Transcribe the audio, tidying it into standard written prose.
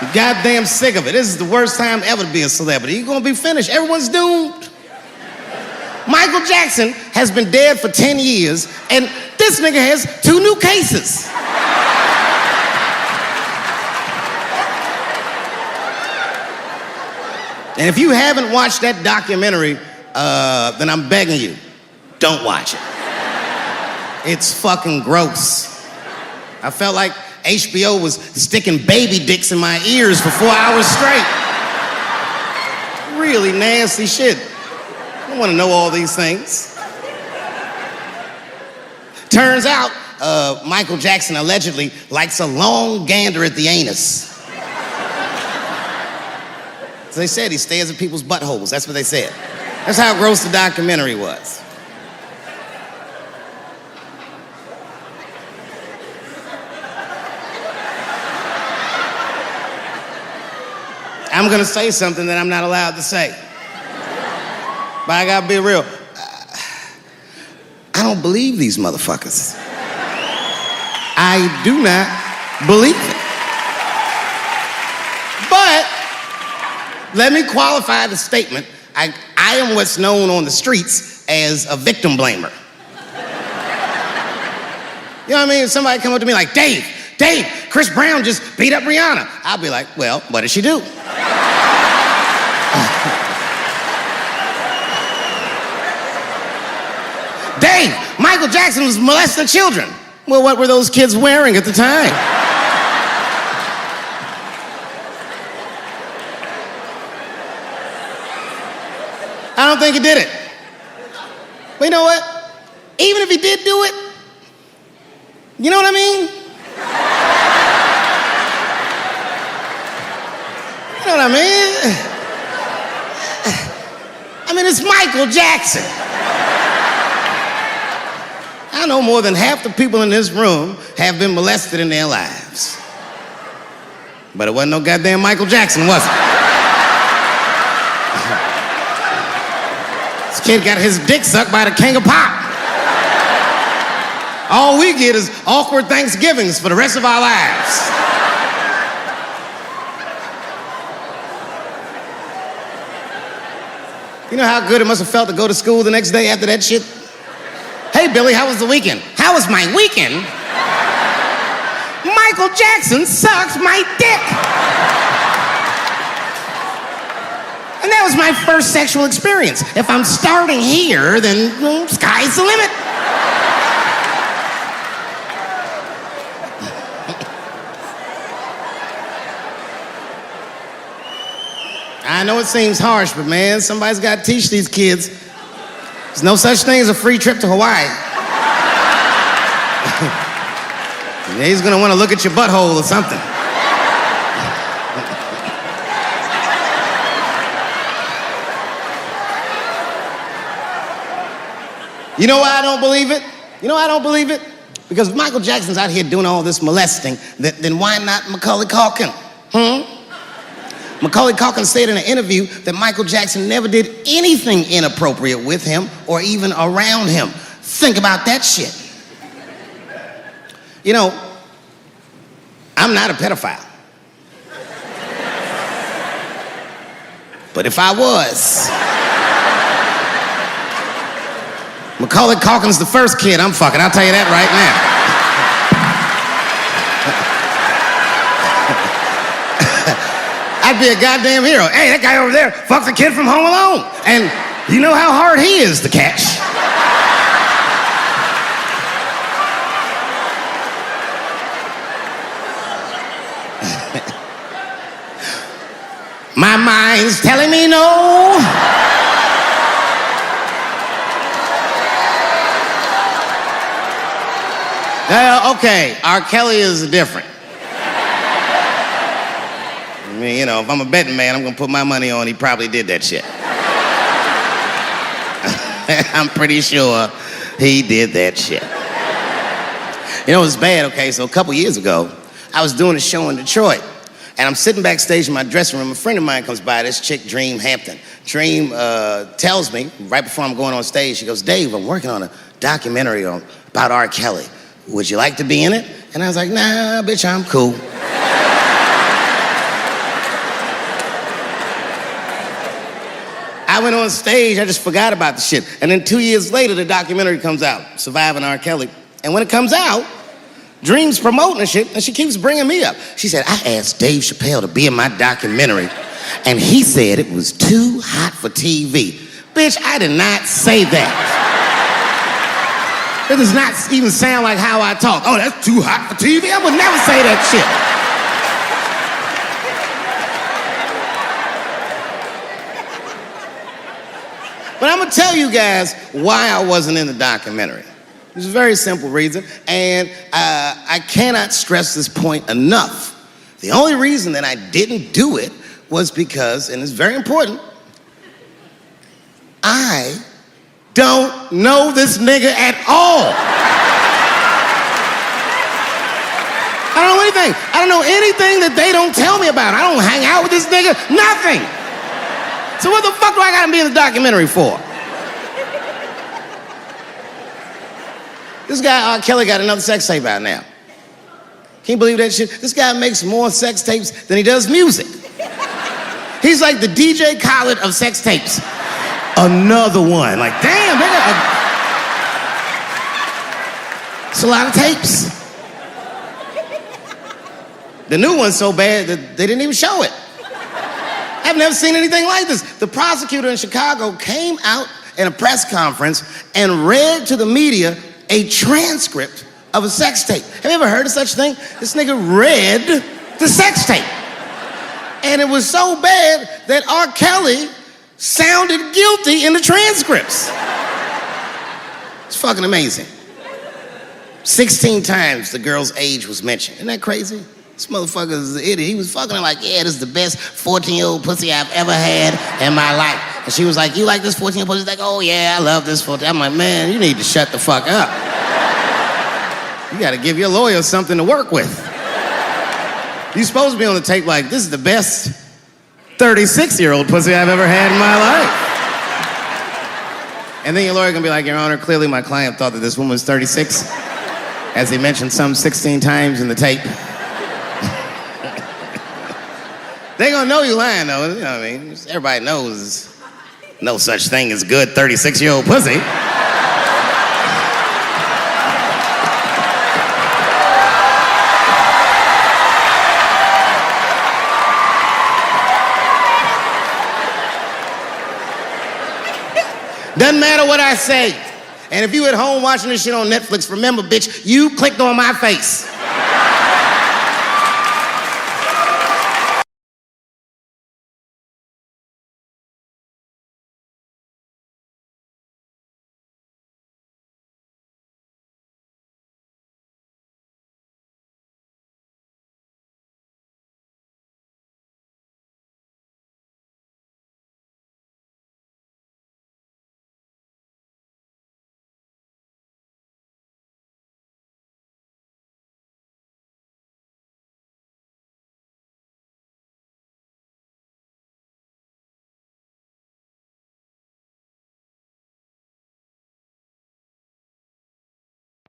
I'm goddamn sick of it. This is the worst time ever to be a celebrity. You're gonna be finished. Everyone's doomed. Michael Jackson has been dead for 10 years, and this nigga has 2 new cases. And if you haven't watched that documentary, then I'm begging you, don't watch it. It's fucking gross. I felt like HBO was sticking baby dicks in my ears for 4 hours straight. Really nasty shit. I don't want to know all these things. Turns out, Michael Jackson allegedly likes a long gander at the anus. So they said he stares at people's buttholes. That's what they said. That's how gross the documentary was. I'm gonna say something that I'm not allowed to say. But I gotta be real. I don't believe these motherfuckers. I do not believe it. But let me qualify the statement. I am what's known on the streets as a victim blamer. You know what I mean? If somebody come up to me like, Dave, Chris Brown just beat up Rihanna. I'll be like, well, what did she do? Dave, Michael Jackson was molesting children. Well, what were those kids wearing at the time? I don't think he did it. But you know what? Even if he did do it, you know what I mean? You know what I mean? I mean, it's Michael Jackson. I know more than half the people in this room have been molested in their lives. But it wasn't no goddamn Michael Jackson, was it? This kid got his dick sucked by the king of pop. All we get is awkward Thanksgivings for the rest of our lives. You know how good it must have felt to go to school the next day after that shit? Hey, Billy, how was the weekend? How was my weekend? Michael Jackson sucks my dick. And that was my first sexual experience. If I'm starting here, then sky's the limit. I know it seems harsh, but man, somebody's got to teach these kids. There's no such thing as a free trip to Hawaii. He's gonna want to look at your butthole or something. You know why I don't believe it? You know why I don't believe it? Because if Michael Jackson's out here doing all this molesting, then why not Macaulay Culkin? Macaulay Culkin said in an interview that Michael Jackson never did anything inappropriate with him or even around him. Think about that shit. You know, I'm not a pedophile. But if I was, Macaulay Culkin's the first kid I'm fucking, I'll tell you that right now. I'd be a goddamn hero. Hey, that guy over there fucks a kid from Home Alone. And you know how hard he is to catch. My mind's telling me no. Okay, R. Kelly is different. I mean, you know, if I'm a betting man, I'm gonna put my money on he probably did that shit. I'm pretty sure he did that shit. You know, it was bad, okay, so a couple years ago, I was doing a show in Detroit, and I'm sitting backstage in my dressing room. A friend of mine comes by, this chick, Dream Hampton. Dream tells me, right before I'm going on stage, she goes, Dave, I'm working on a documentary about R. Kelly. Would you like to be in it? And I was like, nah, bitch, I'm cool. went on stage, I just forgot about the shit. And then 2 years later, the documentary comes out, Surviving R. Kelly. And when it comes out, Dream's promoting the shit, and she keeps bringing me up. She said, I asked Dave Chappelle to be in my documentary, and he said it was too hot for TV. Bitch, I did not say that. It does not even sound like how I talk. Oh, that's too hot for TV? I would never say that shit. But I'm gonna tell you guys why I wasn't in the documentary. There's a very simple reason, and I cannot stress this point enough. The only reason that I didn't do it was because, and it's very important, I don't know this nigga at all. I don't know anything. I don't know anything that they don't tell me about. I don't hang out with this nigga, nothing. So what the fuck do I gotta be in the documentary for? This guy, R. Kelly, got another sex tape out now. Can you believe that shit? This guy makes more sex tapes than he does music. He's like the DJ Khaled of sex tapes. Another one. Like, damn, nigga. It's a lot of tapes. The new one's so bad that they didn't even show it. I've never seen anything like this. The prosecutor in Chicago came out in a press conference and read to the media a transcript of a sex tape. Have you ever heard of such a thing? This nigga read the sex tape. And it was so bad that R. Kelly sounded guilty in the transcripts. It's fucking amazing. 16 times the girl's age was mentioned. Isn't that crazy? This motherfucker is an idiot. He was fucking her like, yeah, this is the best 14-year-old pussy I've ever had in my life. And she was like, you like this 14-year-old pussy? He's like, oh yeah, I love this 14. I'm like, man, you need to shut the fuck up. You gotta give your lawyer something to work with. You're supposed to be on the tape like, this is the best 36-year-old pussy I've ever had in my life. And then your lawyer gonna be like, Your Honor, clearly my client thought that this woman was 36, as he mentioned some 16 times in the tape. They gonna know you lying though, you know what I mean? Everybody knows no such thing as good 36-year-old pussy. Doesn't matter what I say. And if you at home watching this shit on Netflix, remember, bitch, you clicked on my face.